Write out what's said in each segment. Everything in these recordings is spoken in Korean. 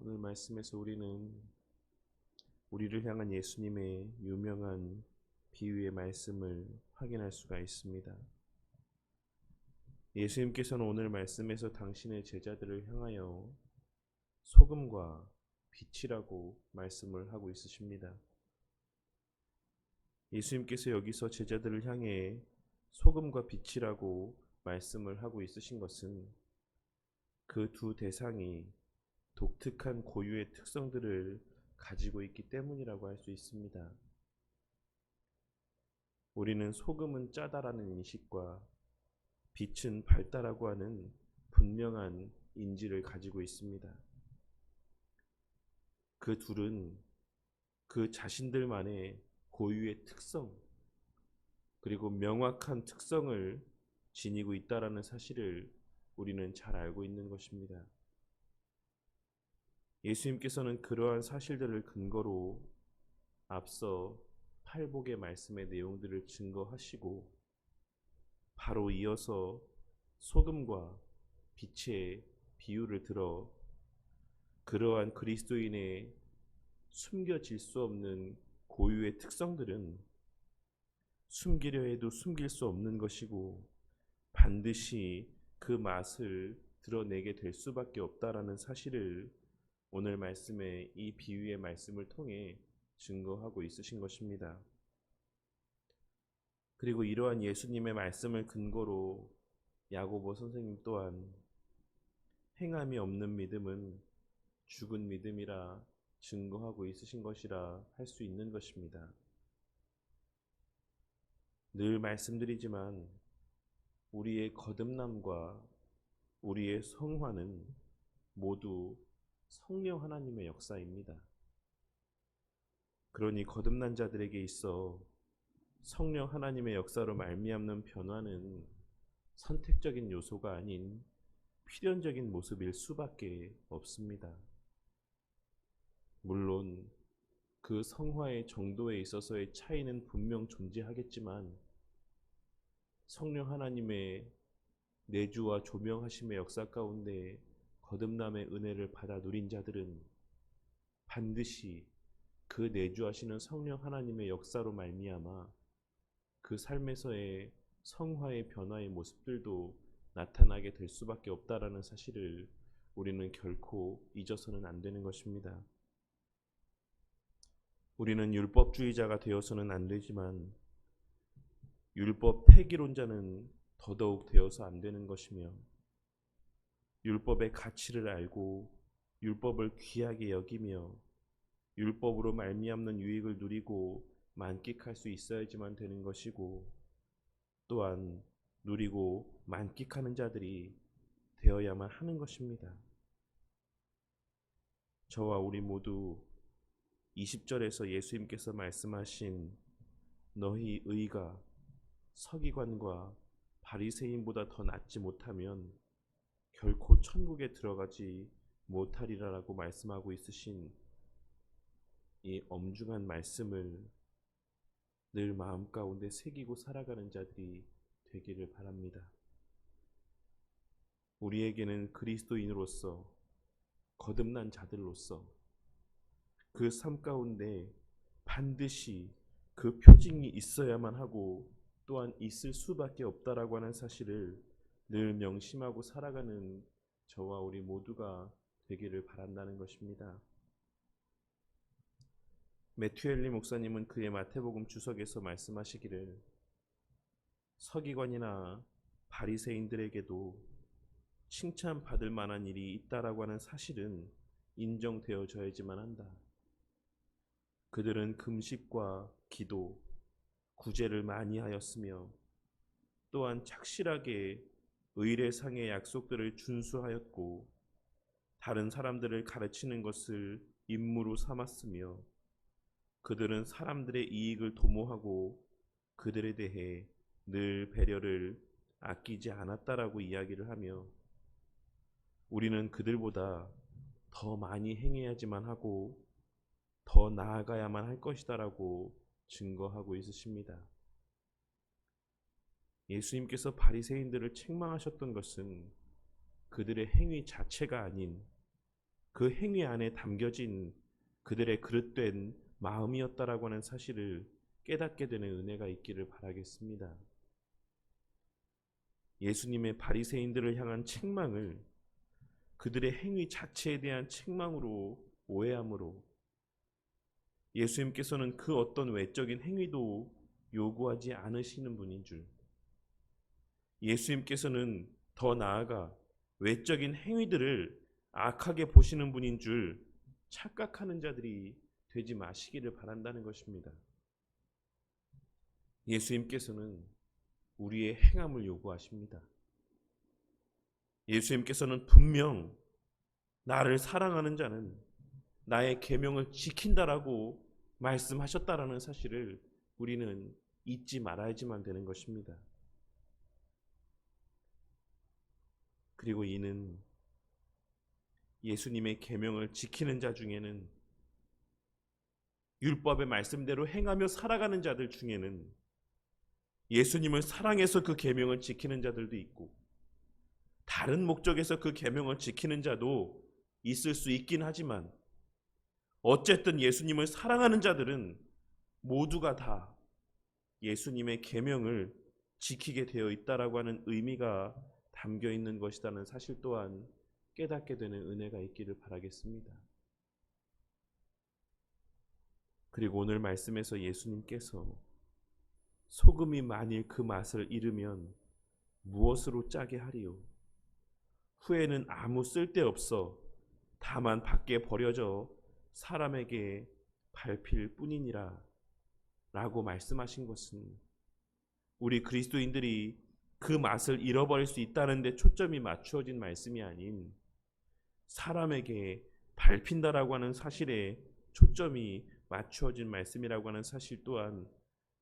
오늘 말씀에서 우리는 우리를 향한 예수님의 유명한 비유의 말씀을 확인할 수가 있습니다. 예수님께서는 오늘 말씀에서 당신의 제자들을 향하여 소금과 빛이라고 말씀을 하고 있으십니다. 예수님께서 여기서 제자들을 향해 소금과 빛이라고 말씀을 하고 있으신 것은 그 두 대상이 독특한 고유의 특성들을 가지고 있기 때문이라고 할 수 있습니다. 우리는 소금은 짜다라는 인식과 빛은 밝다라고 하는 분명한 인지를 가지고 있습니다. 그 둘은 그 자신들만의 고유의 특성, 그리고 명확한 특성을 지니고 있다라는 사실을 우리는 잘 알고 있는 것입니다. 예수님께서는 그러한 사실들을 근거로 앞서 팔복의 말씀의 내용들을 증거하시고 바로 이어서 소금과 빛의 비유를 들어 그러한 그리스도인의 숨겨질 수 없는 고유의 특성들은 숨기려 해도 숨길 수 없는 것이고 반드시 그 맛을 드러내게 될 수밖에 없다라는 사실을 오늘 말씀의 이 비유의 말씀을 통해 증거하고 있으신 것입니다. 그리고 이러한 예수님의 말씀을 근거로 야고보 선생님 또한 행함이 없는 믿음은 죽은 믿음이라 증거하고 있으신 것이라 할 수 있는 것입니다. 늘 말씀드리지만 우리의 거듭남과 우리의 성화는 모두 성령 하나님의 역사입니다. 그러니 거듭난 자들에게 있어 성령 하나님의 역사로 말미암는 변화는 선택적인 요소가 아닌 필연적인 모습일 수밖에 없습니다. 물론 그 성화의 정도에 있어서의 차이는 분명 존재하겠지만 성령 하나님의 내주와 조명하심의 역사 가운데 거듭남의 은혜를 받아 누린 자들은 반드시 그 내주하시는 성령 하나님의 역사로 말미암아 그 삶에서의 성화의 변화의 모습들도 나타나게 될 수밖에 없다라는 사실을 우리는 결코 잊어서는 안 되는 것입니다. 우리는 율법주의자가 되어서는 안 되지만 율법 폐기론자는 더더욱 되어서 안 되는 것이며 율법의 가치를 알고 율법을 귀하게 여기며 율법으로 말미암는 유익을 누리고 만끽할 수 있어야지만 되는 것이고 또한 누리고 만끽하는 자들이 되어야만 하는 것입니다. 저와 우리 모두 20절에서 예수님께서 말씀하신 너희 의가 서기관과 바리새인보다 더 낫지 못하면 결코 천국에 들어가지 못하리라라고 말씀하고 있으신 이 엄중한 말씀을 늘 마음 가운데 새기고 살아가는 자들이 되기를 바랍니다. 우리에게는 그리스도인으로서 거듭난 자들로서 그 삶 가운데 반드시 그 표징이 있어야만 하고 또한 있을 수밖에 없다라고 하는 사실을 늘 명심하고 살아가는 저와 우리 모두가 되기를 바란다는 것입니다. 매튜 헨리 목사님은 그의 마태복음 주석에서 말씀하시기를 서기관이나 바리새인들에게도 칭찬받을 만한 일이 있다라고 하는 사실은 인정되어져야지만 한다. 그들은 금식과 기도, 구제를 많이 하였으며 또한 착실하게 의례상의 약속들을 준수하였고 다른 사람들을 가르치는 것을 임무로 삼았으며 그들은 사람들의 이익을 도모하고 그들에 대해 늘 배려를 아끼지 않았다라고 이야기를 하며 우리는 그들보다 더 많이 행해야지만 하고 더 나아가야만 할 것이다라고 증거하고 있으십니다. 예수님께서 바리새인들을 책망하셨던 것은 그들의 행위 자체가 아닌 그 행위 안에 담겨진 그들의 그릇된 마음이었다라고 하는 사실을 깨닫게 되는 은혜가 있기를 바라겠습니다. 예수님의 바리새인들을 향한 책망을 그들의 행위 자체에 대한 책망으로 오해함으로 예수님께서는 그 어떤 외적인 행위도 요구하지 않으시는 분인 줄, 예수님께서는 더 나아가 외적인 행위들을 악하게 보시는 분인 줄 착각하는 자들이 되지 마시기를 바란다는 것입니다. 예수님께서는 우리의 행함을 요구하십니다. 예수님께서는 분명 나를 사랑하는 자는 나의 계명을 지킨다라고 말씀하셨다라는 사실을 우리는 잊지 말아야지만 되는 것입니다. 그리고 이는 예수님의 계명을 지키는 자 중에는, 율법의 말씀대로 행하며 살아가는 자들 중에는 예수님을 사랑해서 그 계명을 지키는 자들도 있고, 다른 목적에서 그 계명을 지키는 자도 있을 수 있긴 하지만, 어쨌든 예수님을 사랑하는 자들은 모두가 다 예수님의 계명을 지키게 되어 있다라고 하는 의미가 담겨 있는 것이라는 사실 또한 깨닫게 되는 은혜가 있기를 바라겠습니다. 그리고 오늘 말씀에서 예수님께서 소금이 만일 그 맛을 잃으면 무엇으로 짜게 하리요? 후에는 아무 쓸데없어 다만 밖에 버려져 사람에게 밟힐 뿐이니라 라고 말씀하신 것은, 우리 그리스도인들이 그 맛을 잃어버릴 수 있다는 데 초점이 맞추어진 말씀이 아닌 사람에게 밟힌다라고 하는 사실에 초점이 맞추어진 말씀이라고 하는 사실 또한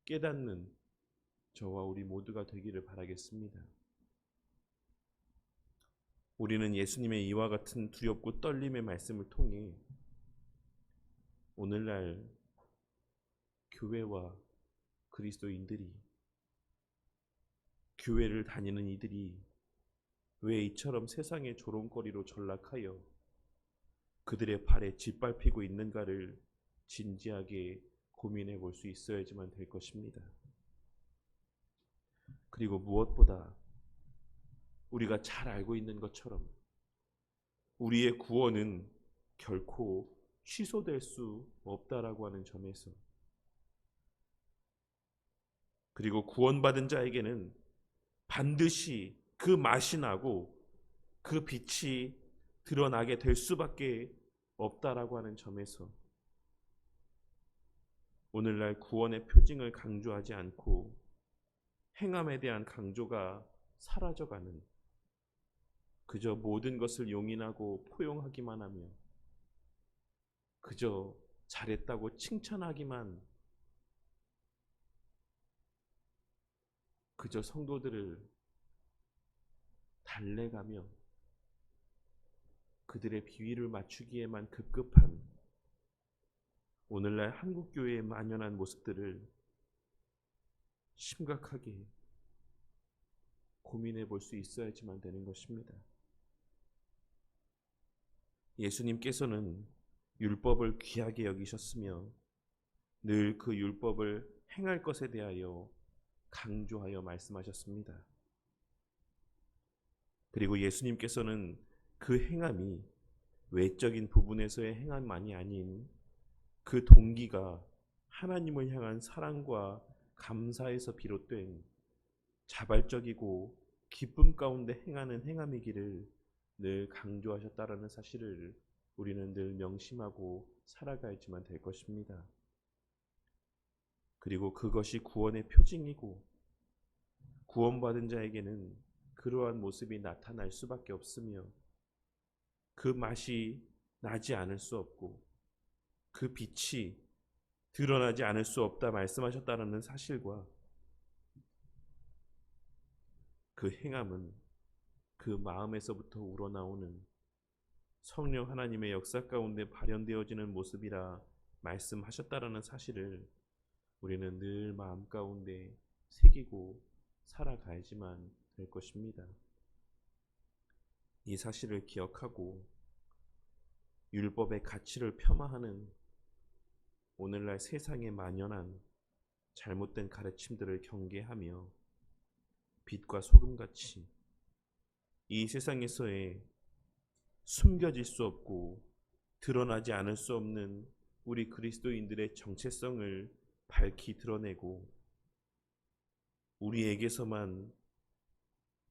깨닫는 저와 우리 모두가 되기를 바라겠습니다. 우리는 예수님의 이와 같은 두렵고 떨림의 말씀을 통해 오늘날 교회와 그리스도인들이, 교회를 다니는 이들이 왜 이처럼 세상의 조롱거리로 전락하여 그들의 발에 짓밟히고 있는가를 진지하게 고민해 볼 수 있어야지만 될 것입니다. 그리고 무엇보다 우리가 잘 알고 있는 것처럼 우리의 구원은 결코 취소될 수 없다라고 하는 점에서, 그리고 구원받은 자에게는 반드시 그 맛이 나고 그 빛이 드러나게 될 수밖에 없다라고 하는 점에서 오늘날 구원의 표징을 강조하지 않고 행함에 대한 강조가 사라져가는, 그저 모든 것을 용인하고 포용하기만 하며 그저 잘했다고 칭찬하기만, 그저 성도들을 달래가며 그들의 비위를 맞추기에만 급급한 오늘날 한국교회에 만연한 모습들을 심각하게 고민해 볼 수 있어야지만 되는 것입니다. 예수님께서는 율법을 귀하게 여기셨으며 늘 그 율법을 행할 것에 대하여 강조하여 말씀하셨습니다. 그리고 예수님께서는 그 행함이 외적인 부분에서의 행함만이 아닌 그 동기가 하나님을 향한 사랑과 감사에서 비롯된 자발적이고 기쁨 가운데 행하는 행함이기를 늘 강조하셨다라는 사실을 우리는 늘 명심하고 살아가야지만 될 것입니다. 그리고 그것이 구원의 표징이고 구원받은 자에게는 그러한 모습이 나타날 수밖에 없으며 그 맛이 나지 않을 수 없고 그 빛이 드러나지 않을 수 없다 말씀하셨다는 사실과 그 행함은 그 마음에서부터 우러나오는 성령 하나님의 역사 가운데 발현되어지는 모습이라 말씀하셨다라는 사실을 우리는 늘 마음 가운데 새기고 살아가야지만 될 것입니다. 이 사실을 기억하고 율법의 가치를 폄하하는 오늘날 세상에 만연한 잘못된 가르침들을 경계하며 빛과 소금같이 이 세상에서의 숨겨질 수 없고 드러나지 않을 수 없는 우리 그리스도인들의 정체성을 밝히 드러내고 우리에게서만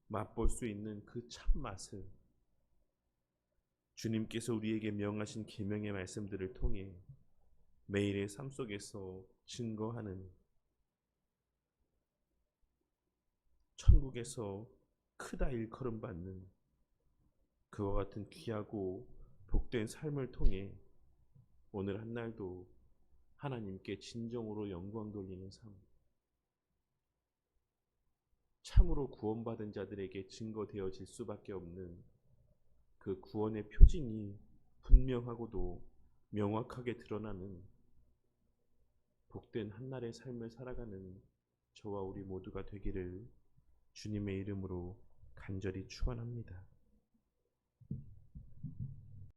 맛볼 수 있는 그 참맛을 주님께서 우리에게 명하신 계명의 말씀들을 통해 매일의 삶 속에서 증거하는 천국에서 크다 일컬음 받는 그와 같은 귀하고 복된 삶을 통해 오늘 한날도 하나님께 진정으로 영광 돌리는 삶, 참으로 구원받은 자들에게 증거되어질 수밖에 없는 그 구원의 표징이 분명하고도 명확하게 드러나는 복된 한날의 삶을 살아가는 저와 우리 모두가 되기를 주님의 이름으로 간절히 축원합니다.